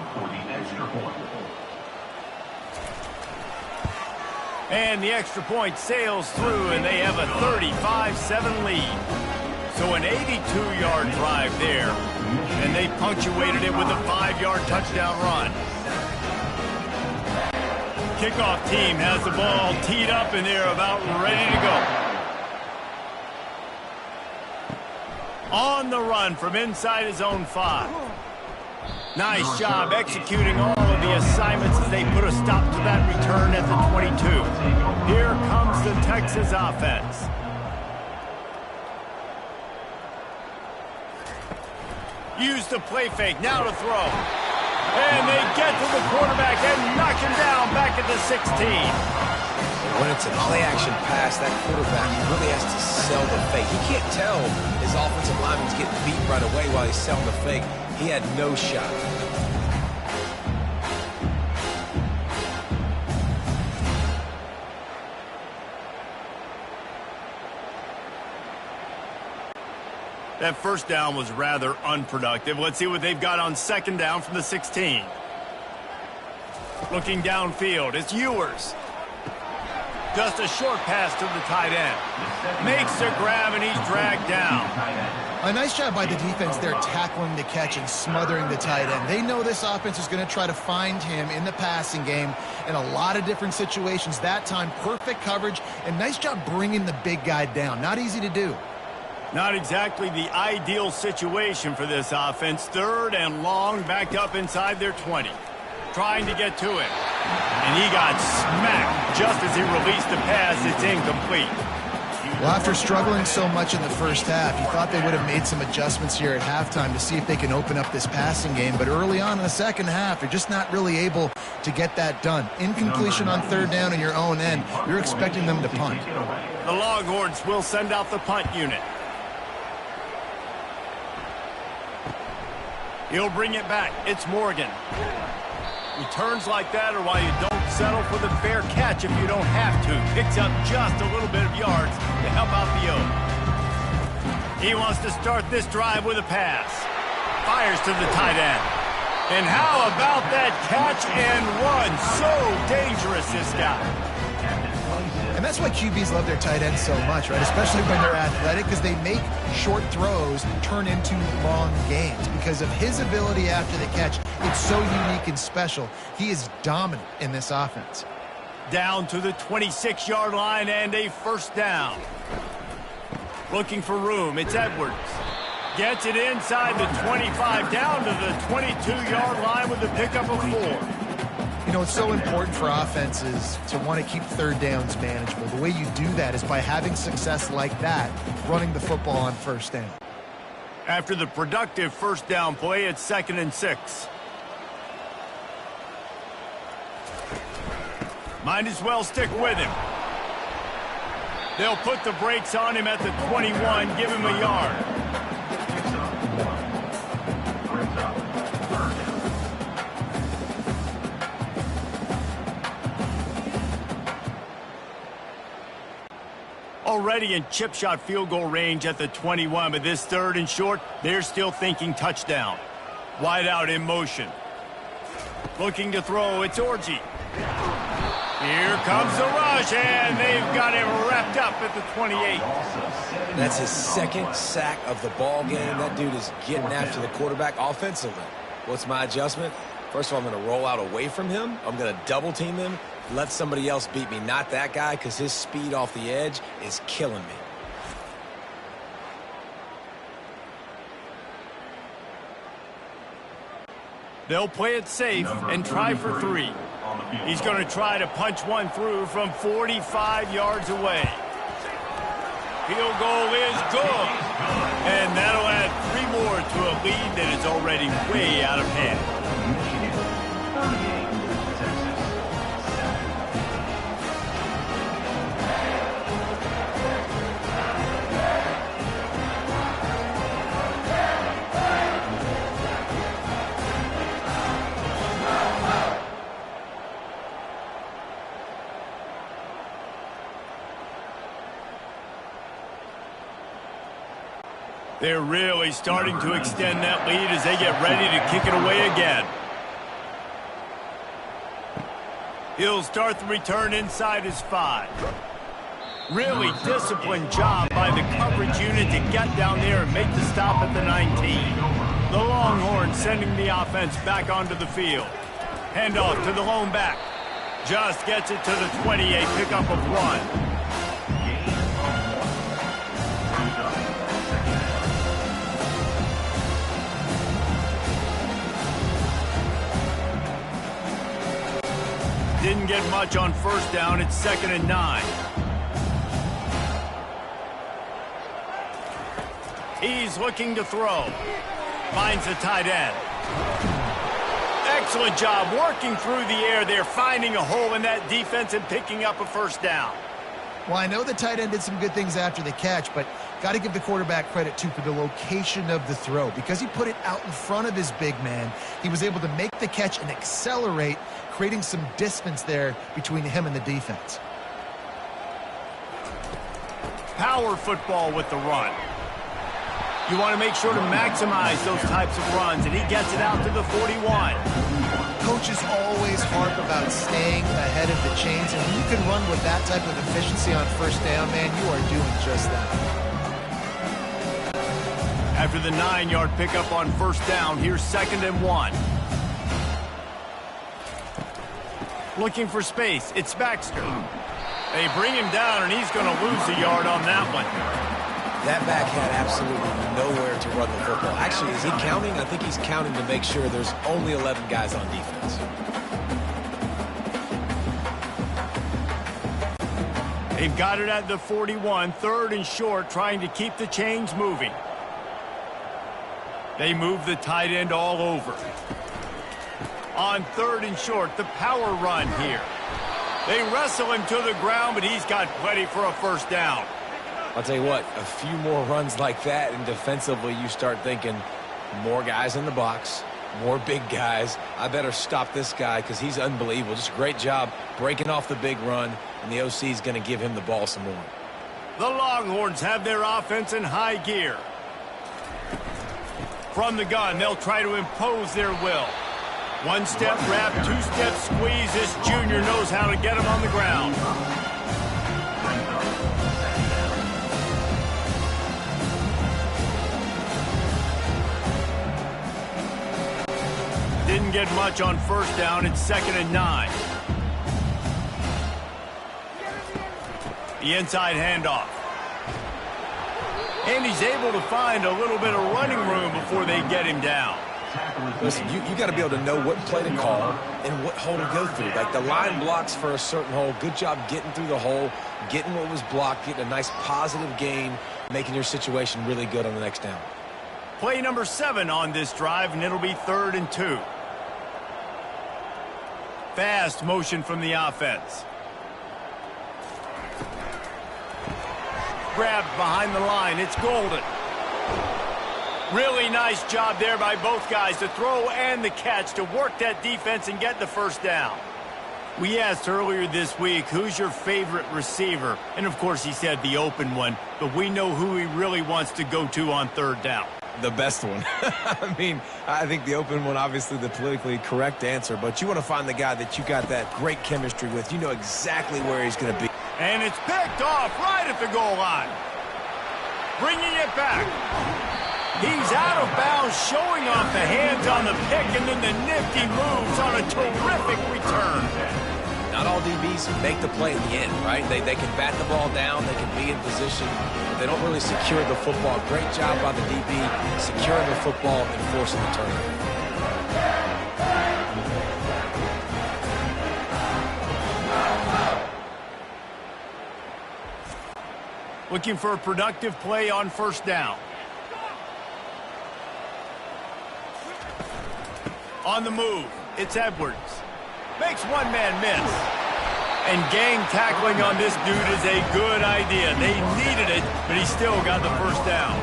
And the extra point sails through, and they have a 35-7 lead. So an 82-yard drive there, and they punctuated it with a 5-yard touchdown run. Kickoff team has the ball teed up, and they're about ready to go. On the run from inside his own 5. Nice job executing all of the assignments as they put a stop to that return at the 22. Here comes the Texas offense. Use the play fake, now to throw. And they get to the quarterback and knock him down back at the 16. When it's a play-action pass, that quarterback really has to sell the fake. He can't tell his offensive lineman's getting beat right away while he's selling the fake. He had no shot. That first down was rather unproductive. Let's see what they've got on 2nd down from the 16. Looking downfield, it's Ewers. Just a short pass to the tight end. Makes a grab, and he's dragged down. A nice job by the defense there tackling the catch and smothering the tight end. They know this offense is going to try to find him in the passing game in a lot of different situations. That time, perfect coverage, and nice job bringing the big guy down. Not easy to do. Not exactly the ideal situation for this offense. 3rd and long, backed up inside their 20. Trying to get to him. And he got smacked just as he released the pass. It's incomplete. Well, after struggling so much in the first half, you thought they would have made some adjustments here at halftime to see if they can open up this passing game. But early on in the second half, they're just not really able to get that done. Incompletion on 3rd down in your own end. You're expecting them to punt. The Longhorns will send out the punt unit. He'll bring it back. It's Morgan. Returns like that are why you don't settle for the fair catch if you don't have to. Picks up just a little bit of yards to help out the O. He wants to start this drive with a pass. Fires to the tight end. And how about that catch and run? So dangerous, this guy. And that's why QBs love their tight ends so much, right? Especially when they're athletic, because they make short throws turn into long gains. Because of his ability after the catch, it's so unique and special. He is dominant in this offense. Down to the 26-yard line and a first down. Looking for room, it's Edwards. Gets it inside the 25, down to the 22-yard line with the pickup of 4. know, it's so important for offenses to want to keep third downs manageable. The way you do that is by having success like that, running the football on first down. After the productive first down play, it's 2nd and 6. Might as well stick with him. They'll put the brakes on him at the 21, give him a yard. Already in chip shot field goal range at the 21, but this 3rd and short, they're still thinking touchdown. Wide out in motion. Looking to throw, it's Orji. Here comes the rush, and they've got him wrapped up at the 28. That's his 2nd sack of the ball game. That dude is getting after the quarterback offensively. What's my adjustment? First of all, I'm going to roll out away from him. I'm going to double team him. Let somebody else beat me, not that guy, because his speed off the edge is killing me. They'll play it safe and try for 3. He's going to try to punch one through from 45 yards away. Field goal is good. And that'll add 3 more to a lead that is already way out of hand. They're really starting to extend that lead as they get ready to kick it away again. He'll start the return inside his 5. Really disciplined job by the coverage unit to get down there and make the stop at the 19. The Longhorns sending the offense back onto the field. Handoff to the lone back. Just gets it to the 28, pickup of 1. Didn't get much on first down. It's 2nd and 9. He's looking to throw. Finds the tight end. Excellent job working through the air there, finding a hole in that defense and picking up a first down. Well, I know the tight end did some good things after the catch, but got to give the quarterback credit, too, for the location of the throw. Because he put it out in front of his big man, he was able to make the catch and accelerate, creating some distance there between him and the defense. Power football with the run. You want to make sure to maximize those types of runs, and he gets it out to the 41. Coaches always harp about staying ahead of the chains, and when you can run with that type of efficiency on first down, man, you are doing just that. After the 9-yard pickup on first down, here's 2nd and 1. Looking for space, it's Baxter. They bring him down, and he's going to lose a yard on that one. That back had absolutely nowhere to run the football. Actually, is he counting? I think he's counting to make sure there's only 11 guys on defense. They've got it at the 41, 3rd and short, trying to keep the chains moving. They move the tight end all over. On 3rd and short, the power run here. They wrestle him to the ground, but he's got plenty for a first down. I'll tell you what, a few more runs like that, and defensively you start thinking more guys in the box, more big guys. I better stop this guy because he's unbelievable. Just a great job breaking off the big run, and the OC is going to give him the ball some more. The Longhorns have their offense in high gear. From the gun, they'll try to impose their will. 1-step wrap, 2-step squeeze. This junior knows how to get him on the ground. Didn't get much on first down. It's 2nd and 9. The inside handoff. And he's able to find a little bit of running room before they get him down. Listen, you got to be able to know what play to call and what hole to go through. Like the line blocks for a certain hole. Good job getting through the hole, getting what was blocked, getting a nice positive gain, making your situation really good on the next down. Play number 7 on this drive, and it'll be 3rd and 2. Fast motion from the offense. Grabbed behind the line. It's Golden. Really nice job there by both guys, the throw and the catch, to work that defense and get the first down. We asked earlier this week, who's your favorite receiver? And, of course, he said the open one, but we know who he really wants to go to on 3rd down. The best one. I mean, I think the open one, obviously the politically correct answer, but you want to find the guy that you got that great chemistry with. You know exactly where he's going to be. And it's picked off right at the goal line. Bringing it back. He's out of bounds, showing off the hands on the pick, and then the nifty moves on a terrific return. Not all DBs make the play in the end, right? They can bat the ball down, they can be in position, but they don't really secure the football. Great job by the DB securing the football and forcing the turnover. Looking for a productive play on 1st down. On the move, it's Edwards. Makes one man miss. And gang tackling on this dude is a good idea. They needed it, but he still got the first down.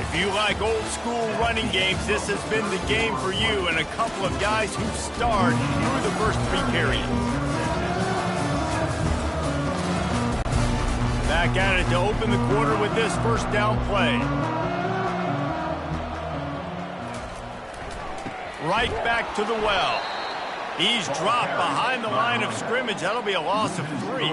If you like old school running games, this has been the game for you, and a couple of guys who starred through the first 3 periods. Back at it to open the quarter with this first down play. Right back to the well. He's dropped behind the line of scrimmage. That'll be a loss of 3.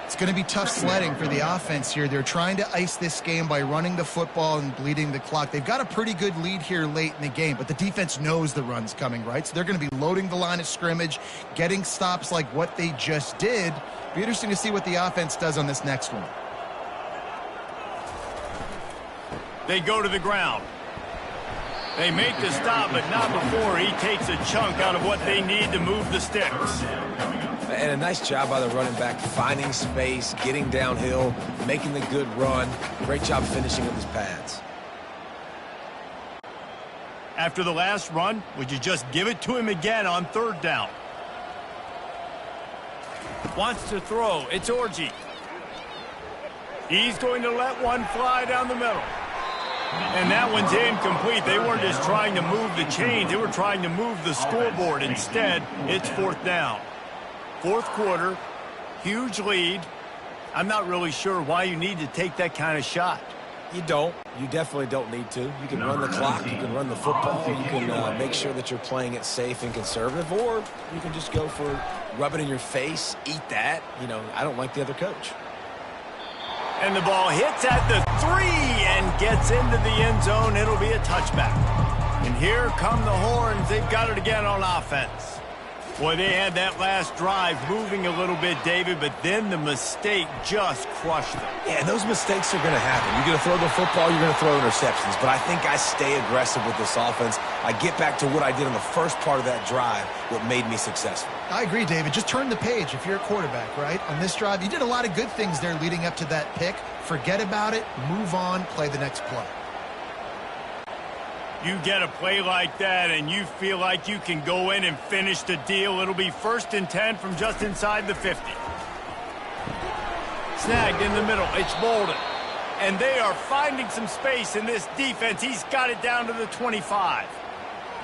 It's going to be tough sledding for the offense here. They're trying to ice this game by running the football and bleeding the clock. They've got a pretty good lead here late in the game, but the defense knows the run's coming, right? So they're going to be loading the line of scrimmage, getting stops like what they just did. Be interesting to see what the offense does on this next one. They go to the ground. They make the stop, but not before he takes a chunk out of what they need to move the sticks. And a nice job by the running back, finding space, getting downhill, making the good run. Great job finishing with his pads. After the last run, would you just give it to him again on 3rd down? Wants to throw. It's Orji. He's going to let one fly down the middle. And that one's incomplete. They weren't just trying to move the chains. They were trying to move the scoreboard. Instead, it's 4th down. 4th quarter, huge lead. I'm not really sure why you need to take that kind of shot. You don't. You definitely don't need to. You can run the clock. You can run the football. You can make sure that you're playing it safe and conservative, or you can just go for rub it in your face, eat that. You know, I don't like the other coach. And the ball hits at the 3 and gets into the end zone. It'll be a touchback. And here come the horns. They've got it again on offense. Boy, they had that last drive moving a little bit, David, but then the mistake just crushed them. Yeah, those mistakes are going to happen. You're going to throw the football, you're going to throw interceptions. But I think I stay aggressive with this offense. I get back to what I did in the first part of that drive, what made me successful. I agree, David. Just turn the page if you're a quarterback, right? On this drive, you did a lot of good things there leading up to that pick. Forget about it, move on, play the next play. You get a play like that and you feel like you can go in and finish the deal. It'll be 1st and 10 from just inside the 50. Snagged in the middle. It's Bolden. And they are finding some space in this defense. He's got it down to the 25.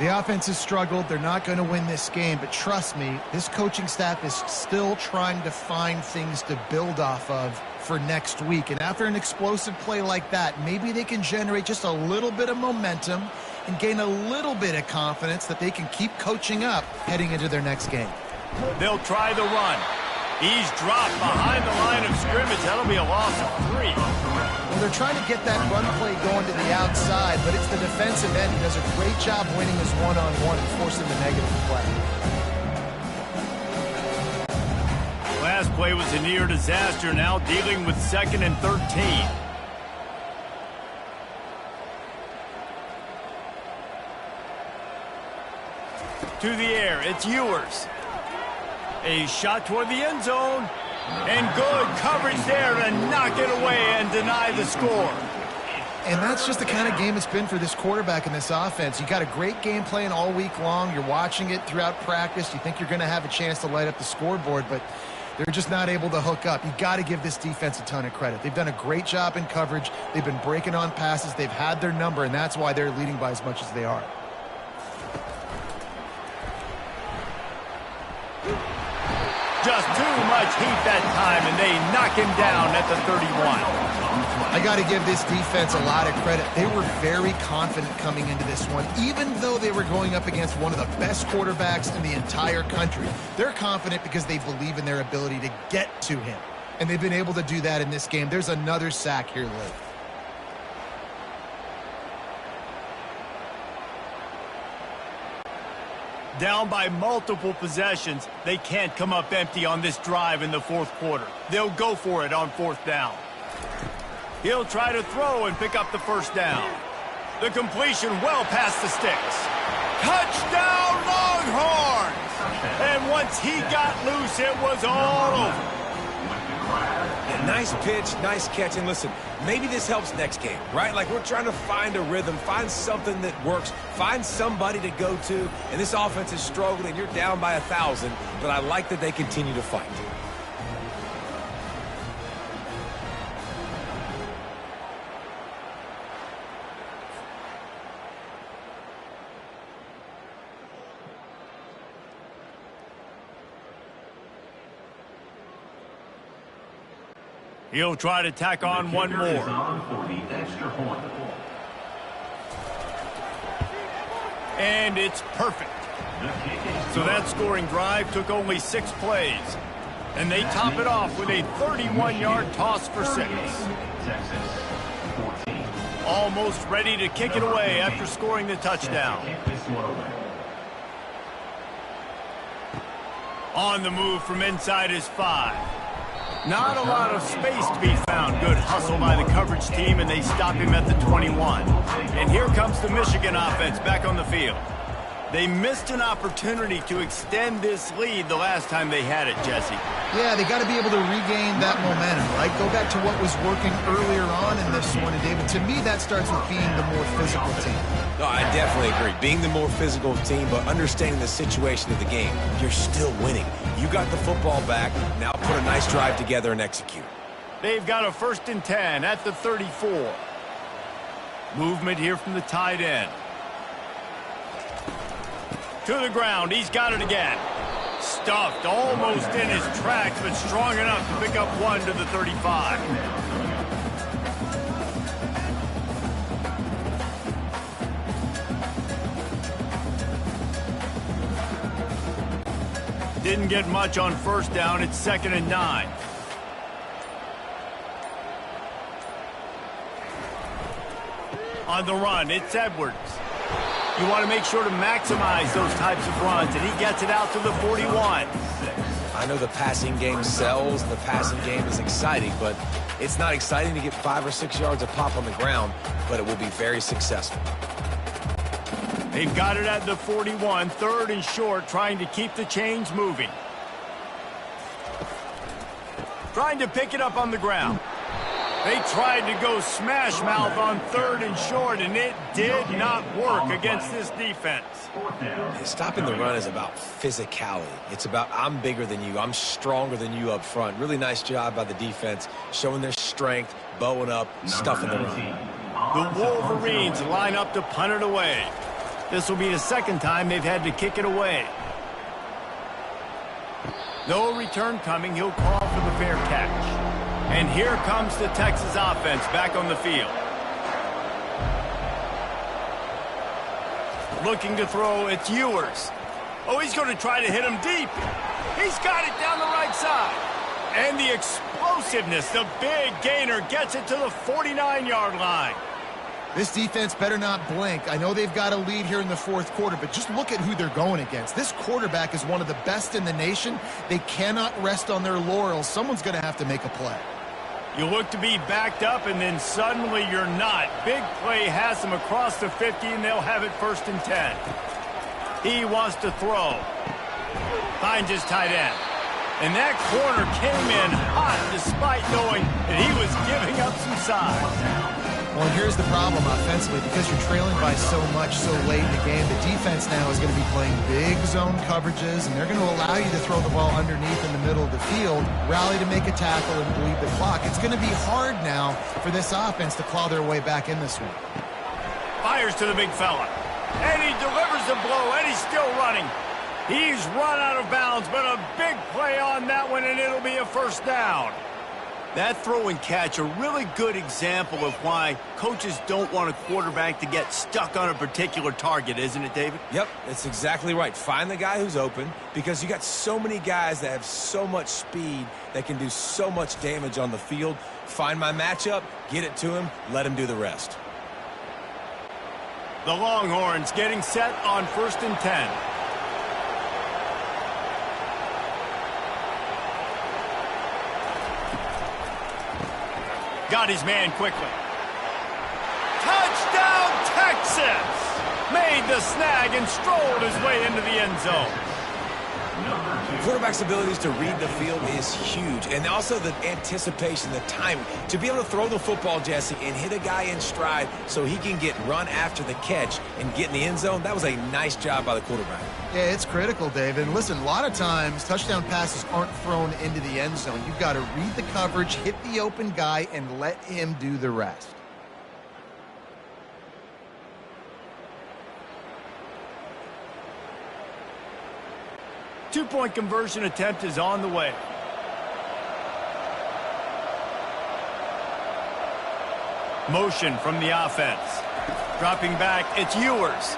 The offense has struggled. They're not going to win this game, but trust me, this coaching staff is still trying to find things to build off of for next week. And after an explosive play like that, maybe they can generate just a little bit of momentum and gain a little bit of confidence that they can keep coaching up heading into their next game. They'll try the run. He's dropped behind the line of scrimmage. That'll be a loss of 3. Well, they're trying to get that run play going to the outside, but it's the defensive end who does a great job winning his one-on-one and forcing the negative play. Last last play was a near disaster, now dealing with 2nd and 13. To the air, it's Ewers. A shot toward the end zone. And good coverage there to knock it away and deny the score. And that's just the kind of game it's been for this quarterback in this offense. You got a great game plan all week long. You're watching it throughout practice. You think you're going to have a chance to light up the scoreboard, but they're just not able to hook up. You got to give this defense a ton of credit. They've done a great job in coverage. They've been breaking on passes. They've had their number, and that's why they're leading by as much as they are. Just too much heat that time, and they knock him down at the 31. I got to give this defense a lot of credit. They were very confident coming into this one, even though they were going up against one of the best quarterbacks in the entire country. They're confident because they believe in their ability to get to him, and they've been able to do that in this game. There's another sack here late. Down by multiple possessions, they can't come up empty on this drive in the 4th quarter. They'll go for it on 4th down. He'll try to throw and pick up the 1st down. The completion well past the sticks. Touchdown, Longhorns! And once he got loose, it was all over. Nice pitch, nice catch, and listen, maybe this helps next game, right? Like, we're trying to find a rhythm, find something that works, find somebody to go to, and this offense is struggling. You're down by 1,000, but I like that they continue to fight. He'll try to tack on one more. And it's perfect. So that scoring drive took only 6 plays. And they top it off with a 31-yard toss for 6. Almost ready to kick it away after scoring the touchdown. On the move from inside his 5. Not a lot of space to be found. Good hustle by the coverage team, and they stop him at the 21. And here comes the Michigan offense back on the field. They missed an opportunity to extend this lead the last time they had it, Jesse. Yeah, they got to be able to regain that momentum, right? Go back to what was working earlier on in this one, and David, to me, that starts with being the more physical team. No, I definitely agree. Being the more physical team, but understanding the situation of the game. You're still winning. You got the football back. Now put a nice drive together and execute. They've got a 1st and 10 at the 34. Movement here from the tight end. To the ground. He's got it again. Stuffed almost in his tracks, but strong enough to pick up 1 to the 35. Didn't get much on 1st down. It's 2nd and 9. On the run, it's Edwards. You want to make sure to maximize those types of runs, and he gets it out to the 41. I know the passing game sells, the passing game is exciting, but it's not exciting to get 5 or 6 yards of pop on the ground, but it will be very successful. They've got it at the 41, 3rd and short, trying to keep the chains moving. Trying to pick it up on the ground. They tried to go smash mouth on 3rd and short, and it did not work against this defense. Stopping the run is about physicality. It's about I'm bigger than you, I'm stronger than you up front. Really nice job by the defense, showing their strength, bowing up, stuffing the run. The Wolverines line up to punt it away. This will be the 2nd time they've had to kick it away. No return coming. He'll call for the fair catch. And here comes the Texas offense back on the field. Looking to throw, it's Ewers. Oh, he's going to try to hit him deep. He's got it down the right side. And the explosiveness, the big gainer, gets it to the 49-yard line. This defense better not blink. I know they've got a lead here in the fourth quarter, but just look at who they're going against. This quarterback is one of the best in the nation. They cannot rest on their laurels. Someone's going to have to make a play. You look to be backed up, and then suddenly you're not. Big play has them across the 50, and they'll have it 1st and 10. He wants to throw. Finds his tight end. And that corner came in hot despite knowing that he was giving up some size. Well, and here's the problem offensively. Because you're trailing by so much so late in the game, the defense now is going to be playing big zone coverages, and they're going to allow you to throw the ball underneath in the middle of the field, rally to make a tackle, and bleed the clock. It's going to be hard now for this offense to claw their way back in this one. Fires to the big fella. And he delivers the blow, and he's still running. He's run out of bounds, but a big play on that one, and it'll be a 1st down. That throw and catch, a really good example of why coaches don't want a quarterback to get stuck on a particular target, isn't it, David? Yep, that's exactly right. Find the guy who's open, because you got so many guys that have so much speed that can do so much damage on the field. Find my matchup, get it to him, let him do the rest. The Longhorns getting set on 1st and 10. Got his man quickly. Touchdown, Texas! Made the snag and strolled his way into the end zone. Quarterback's abilities to read the field is huge, and also the anticipation, the timing. To be able to throw the football, Jesse, and hit a guy in stride so he can get run after the catch and get in the end zone, that was a nice job by the quarterback. Yeah, it's critical, David. And listen, a lot of times touchdown passes aren't thrown into the end zone. You've got to read the coverage, hit the open guy, and let him do the rest. Two-point conversion attempt is on the way. Motion from the offense. Dropping back, it's Ewers.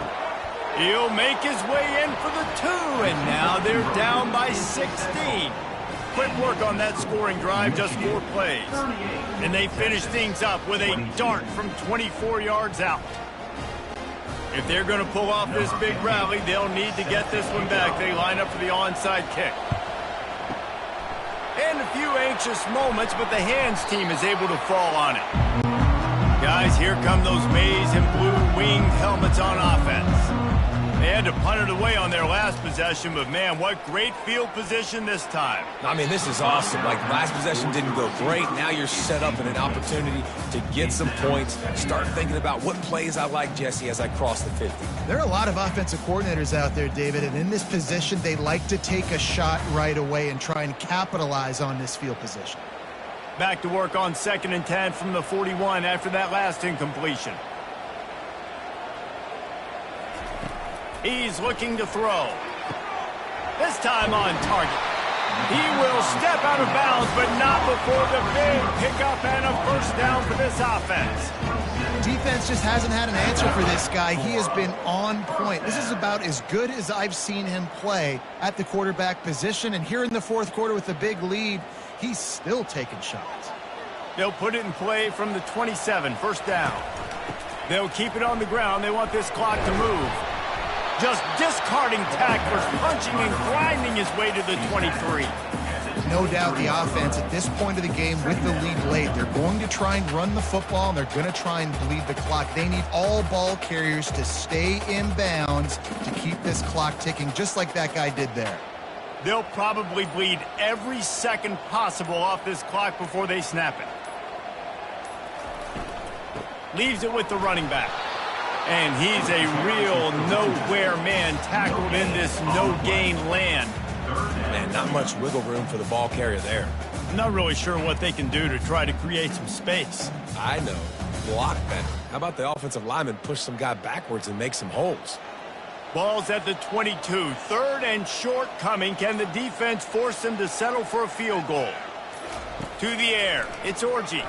He'll make his way in for the 2, and now they're down by 16. Quick work on that scoring drive, just 4 plays. And they finish things up with a dart from 24 yards out. If they're going to pull off this big rally, they'll need to get this one back. They line up for the onside kick. And a few anxious moments, but the hands team is able to fall on it. Guys, here come those maize and blue winged helmets on offense. They had to punt it away on their last possession, but man, what great field position this time. I mean, this is awesome. Like, last possession didn't go great. Now you're set up in an opportunity to get some points. Start thinking about what plays I like, Jesse, as I cross the 50. There are a lot of offensive coordinators out there, David, and in this position, they like to take a shot right away and try and capitalize on this field position. Back to work on 2nd and 10 from the 41 after that last incompletion. He's looking to throw. This time on target. He will step out of bounds, but not before the big pickup and a 1st down for this offense. Defense just hasn't had an answer for this guy. He has been on point. This is about as good as I've seen him play at the quarterback position. And here in the fourth quarter with a big lead, he's still taking shots. They'll put it in play from the 27, 1st down. They'll keep it on the ground. They want this clock to move. Just discarding tacklers, punching and grinding his way to the 23. No doubt the offense at this point of the game with the lead late, they're going to try and run the football, and they're going to try and bleed the clock. They need all ball carriers to stay in bounds to keep this clock ticking, just like that guy did there. They'll probably bleed every second possible off this clock before they snap it. Leaves it with the running back. And he's a real nowhere man tackled in this no-gain land. Man, not much wiggle room for the ball carrier there. I'm not really sure what they can do to try to create some space. I know. Block better. How about the offensive lineman push some guy backwards and make some holes? Ball's at the 22. 3rd and short coming. Can the defense force them to settle for a field goal? To the air. It's Orji.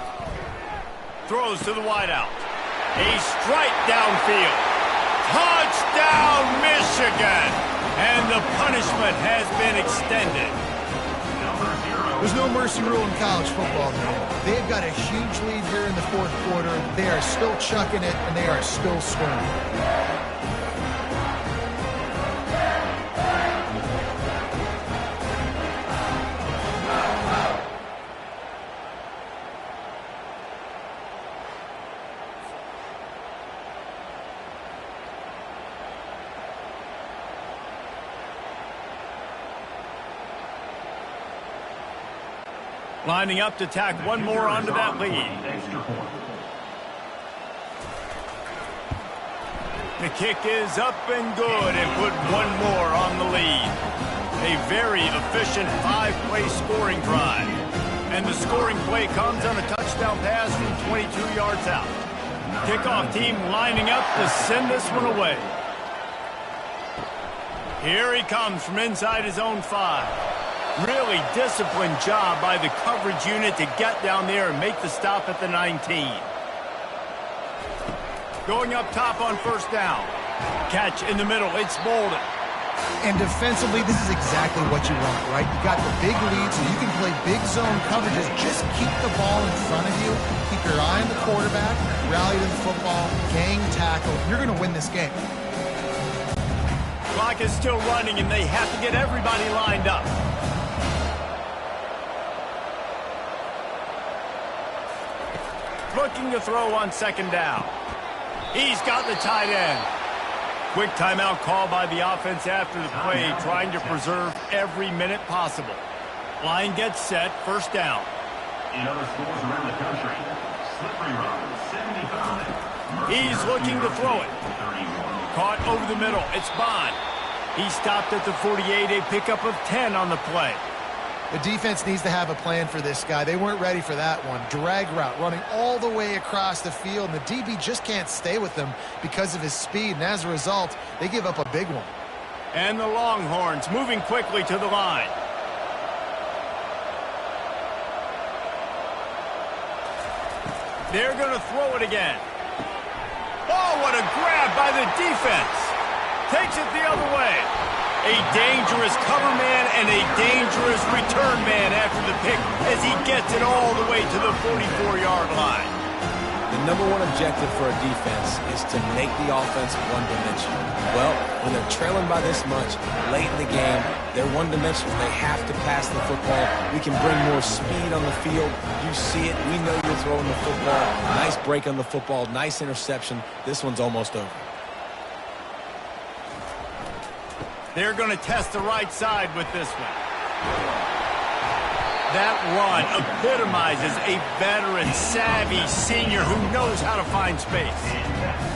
Throws to the wideout. A strike downfield. Touchdown, Michigan! And the punishment has been extended. There's no mercy rule in college football, man. They've got a huge lead here in the fourth quarter. They are still chucking it, and they are still scoring. Lining up to tack one more onto that lead. The kick is up and good and put one more on the lead. A very efficient 5-play scoring drive. And the scoring play comes on a touchdown pass from 22 yards out. Kickoff team lining up to send this one away. Here he comes from inside his own 5. Really disciplined job by the coverage unit to get down there and make the stop at the 19. Going up top on first down. Catch in the middle. It's Bolden. And defensively, this is exactly what you want, right? You got the big lead, so you can play big zone coverages. Just keep the ball in front of you. Keep your eye on the quarterback. Rally to the football. Gang tackle. You're going to win this game. Clock is still running, and they have to get everybody lined up. Looking to throw on second down. He's got the tight end. Quick timeout call by the offense after the play, trying to preserve every minute possible. Line gets set, first down. In other schools around the country, Slippery Rock, 75. He's looking to throw it. Caught over the middle. It's Bond. He stopped at the 48, a pickup of 10 on the play. The defense needs to have a plan for this guy. They weren't ready for that one. Drag route running all the way across the field, and the DB just can't stay with them because of his speed, and as a result, they give up a big one. And the Longhorns moving quickly to the line. They're going to throw it again. Oh, what a grab by the defense. Takes it the other way. A dangerous cover man and a dangerous return man after the pick as he gets it all the way to the 44-yard line. The number one objective for a defense is to make the offense one-dimensional. Well, when they're trailing by this much late in the game, they're one-dimensional. They have to pass the football. We can bring more speed on the field. You see it. We know you're throwing the football. Nice break on the football. Nice interception. This one's almost over. They're going to test the right side with this one. That run epitomizes a veteran, savvy senior who knows how to find space.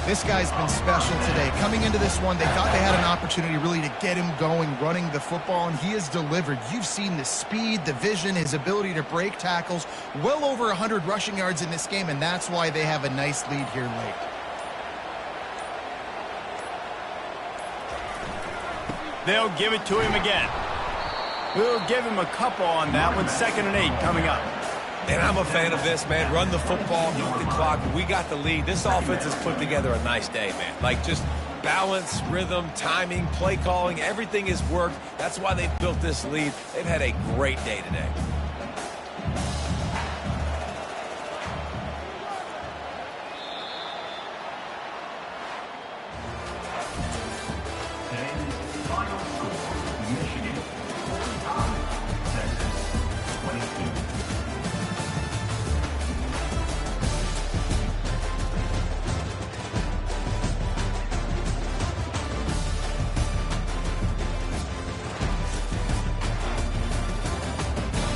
This guy's been special today. Coming into this one, they thought they had an opportunity really to get him going, running the football, and he has delivered. You've seen the speed, the vision, his ability to break tackles. Well over 100 rushing yards in this game, and that's why they have a nice lead here late. They'll give it to him again. We'll give him a couple on that one. 2nd and 8 coming up. And I'm a fan of this, man. Run the football, eat the clock. We got the lead. This offense has put together a nice day, man. Like, just balance, rhythm, timing, play calling, everything has worked. That's why they've built this lead. They've had a great day today.